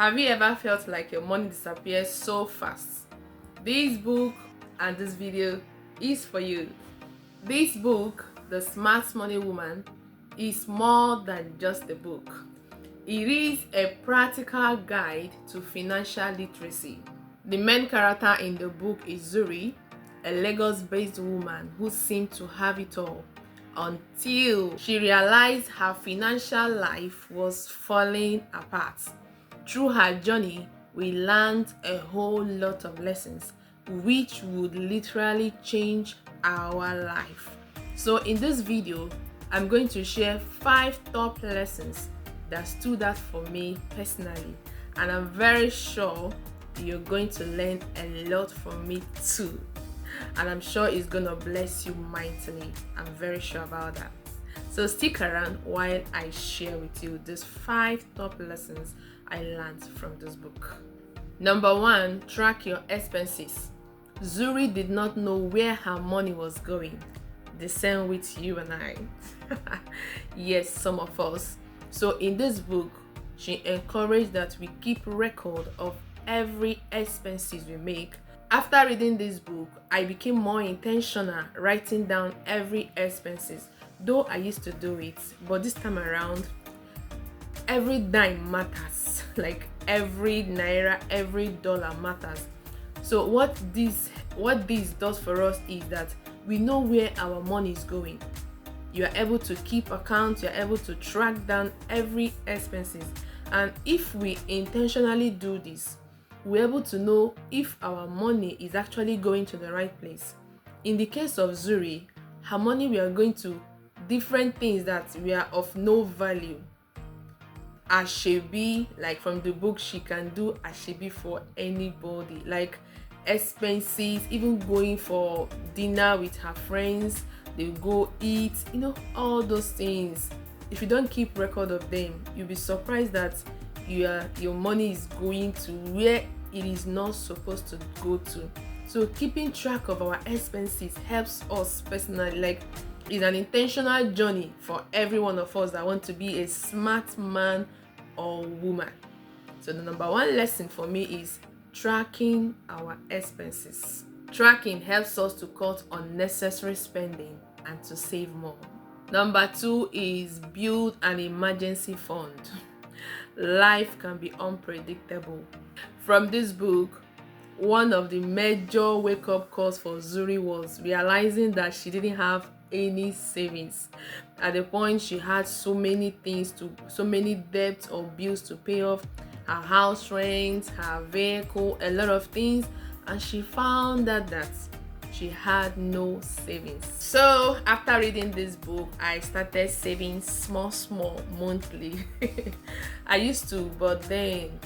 Have you ever felt like your money disappears so fast? This book and this video is for you. This book, The Smart Money Woman, is more than just a book. It is a practical guide to financial literacy. The main character in the book is Zuri, a Lagos-based woman who seemed to have it all until she realized her financial life was falling apart. Through her journey, we learned a whole lot of lessons which would literally change our life. So in this video, I'm going to share 5 top lessons that stood out for me personally, and I'm very sure you're going to learn a lot from me too, and I'm sure it's gonna bless you mightily. I'm very sure about that. So stick around while I share with you these 5 top lessons I learned from this book. Number 1, track your expenses. Zuri did not know where her money was going. The same with you and I. Yes, some of us. So in this book, she encouraged that we keep record of every expenses we make. After reading this book, I became more intentional writing down every expenses. Though I used to do it, but this time around, every dime matters. Like every naira, every dollar matters. So what this does for us is that we know where our money is going. You are able to keep account, you are able to track down every expenses. And if we intentionally do this, we're able to know if our money is actually going to the right place. In the case of Zuri, her money were going to different things that were of no value. Ashebi, like from the book, she can do ashebi for anybody, like expenses, even going for dinner with her friends, they go eat, all those things. If you don't keep record of them, you'll be surprised that your money is going to where it is not supposed to go to. So keeping track of our expenses helps us personally. Like, it's an intentional journey for every one of us that want to be a smart man or woman. So the number 1 lesson for me is tracking our expenses. Tracking helps us to cut unnecessary spending and to save more. Number 2 is build an emergency fund. Life can be unpredictable. From this book, one of the major wake-up calls for Zuri was realizing that she didn't have any savings. At the point, she had so many debts or bills to pay off, her house rent, her vehicle, a lot of things, and she found that she had no savings. So after reading this book, I started saving small monthly. I used to, but then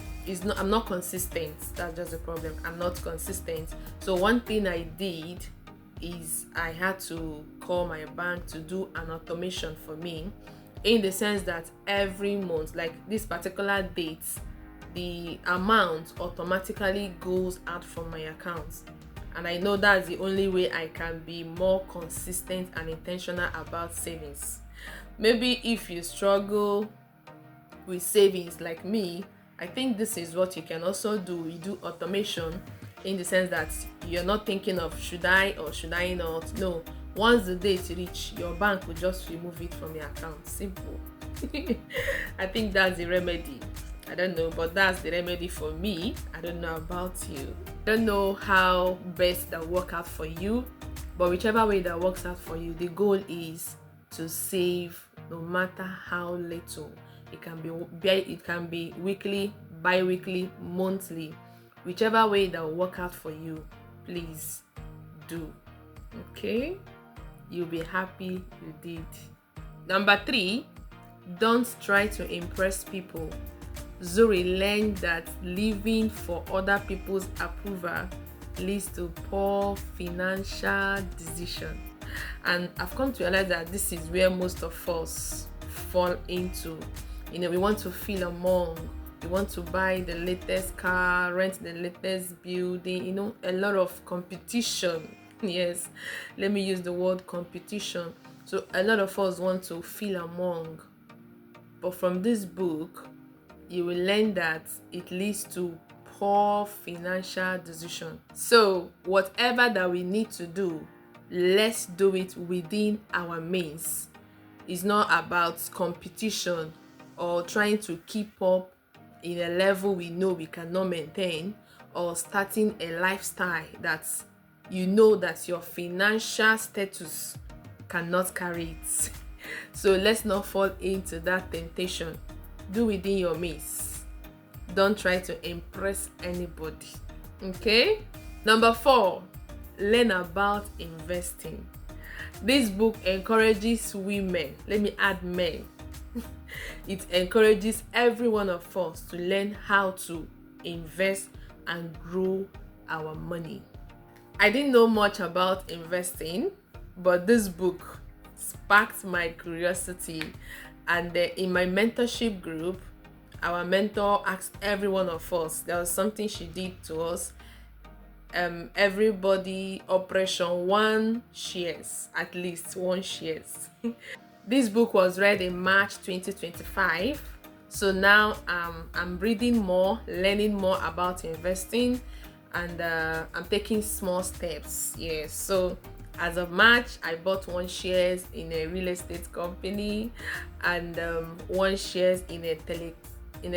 I'm not consistent. That's just the problem. I'm not consistent. So one thing I did is I had to call my bank to do an automation for me, in the sense that every month, like this particular date, the amount automatically goes out from my account. And I know that's the only way I can be more consistent and intentional about savings. Maybe if you struggle with savings like me, I think this is what you can also do. You do automation, in the sense that you're not thinking of should I or should I not. No, once the date reach, your bank will just remove it from your account. Simple. I think that's the remedy. I don't know, but that's the remedy for me. I don't know about you. I don't know how best that work out for you, but whichever way that works out for you, the goal is to save no matter how little. It can be weekly, bi-weekly, monthly. Whichever way that will work out for you, please do. Okay? You'll be happy you did. Number 3, don't try to impress people. Zuri learned that living for other people's approval leads to poor financial decisions. And I've come to realize that this is where most of us fall into. We want to feel among. We want to buy the latest car, rent the latest building, a lot of competition. Yes, let me use the word competition. So a lot of us want to feel among. But from this book, you will learn that it leads to poor financial decision. So whatever that we need to do, let's do it within our means. It's not about competition or trying to keep up in a level we know we cannot maintain, or starting a lifestyle that you know that your financial status cannot carry it. So let's not fall into that temptation. Do within your means. Don't try to impress anybody. Okay? Number 4, learn about investing. This book encourages women, let me add men. It encourages every one of us to learn how to invest and grow our money. I didn't know much about investing, but this book sparked my curiosity. And in my mentorship group, our mentor asked every one of us, there was something she did to us, everybody operation 1 shares, at least 1 shares. This book was read in March 2025. So now I'm reading more, learning more about investing, and I'm taking small steps. Yes, so as of March, I bought 1 shares in a real estate company, and 1 shares in a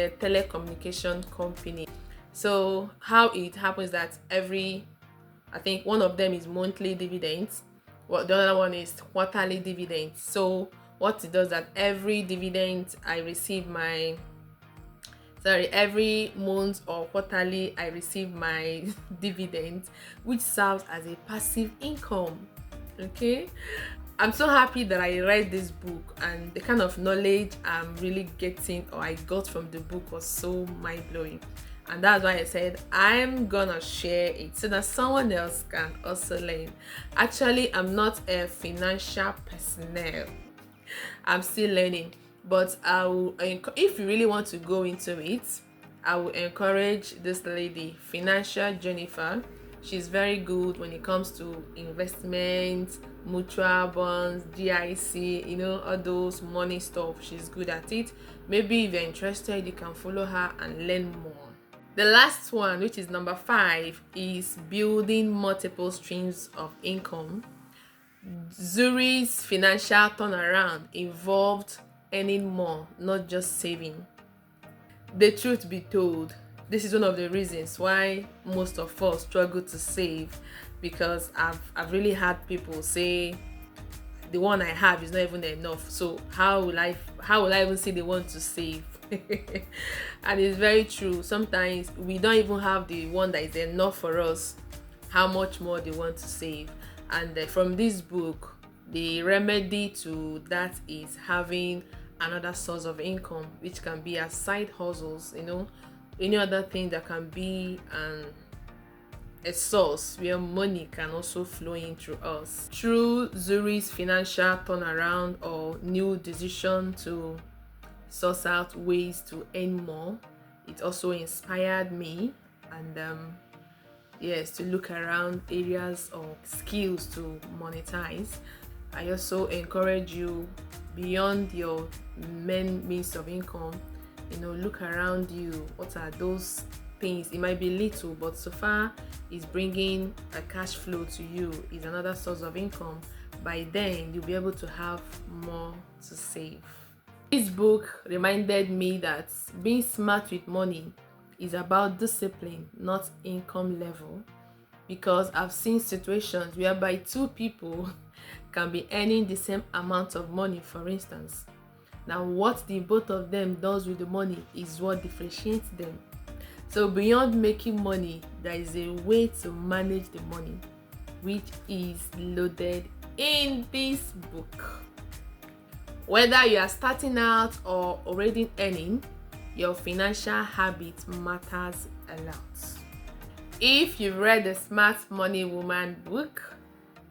telecommunication company. So how it happens that I think one of them is monthly dividends, the other one is quarterly dividends. So what it does that every month or quarterly I receive my dividends, which serves as a passive income. Okay, I'm so happy that I read this book, and the kind of knowledge I'm really getting, or I got from the book, was so mind-blowing. And that's why I said I'm gonna share it so that someone else can also learn. Actually, I'm not a financial personnel. I'm still learning, but if you really want to go into it, I will encourage this lady, Financial Jennifer. She's very good when it comes to investments, mutual bonds, GIC, all those money stuff. She's good at it. Maybe if you're interested, you can follow her and learn more. The last one, which is number 5, is building multiple streams of income. Zuri's financial turnaround involved earning more, not just saving. The truth be told, this is one of the reasons why most of us struggle to save, because I've really had people say the one I have is not even enough. So how will I even say they want to save? And it's very true. Sometimes we don't even have the one that is enough for us. How much more they want to save? And from this book, the remedy to that is having another source of income, which can be as side hustles, any other thing that can be a source where money can also flow in through us. Through Zuri's financial turnaround or new decision to source out ways to earn more, it also inspired me, and yes, to look around areas or skills to monetize. I also encourage you, beyond your main means of income, look around you. What are those things? It might be little, but so far it's bringing a cash flow to you, is another source of income. By then you'll be able to have more to save. This book reminded me that being smart with money is about discipline, not income level, because I've seen situations whereby 2 people can be earning the same amount of money, for instance. Now, what the both of them does with the money is what differentiates them. So beyond making money, there is a way to manage the money, which is loaded in this book. Whether you are starting out or already earning, your financial habit matters a lot. If you've read the Smart Money Woman book,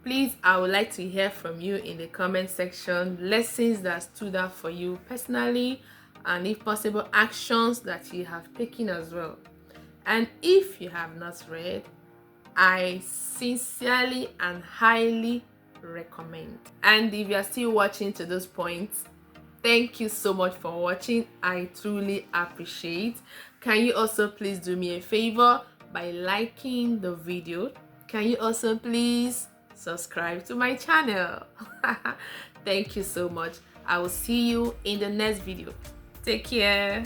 please, I would like to hear from you in the comment section. Lessons that stood out for you personally, and if possible, actions that you have taken as well. And if you have not read, I sincerely and highly recommend. And if you are still watching to this point, Thank you so much for watching. I truly appreciate. Can you also please do me a favor by liking the video? Can you also please subscribe to my channel? Thank you so much. I will see you in the next video. Take care.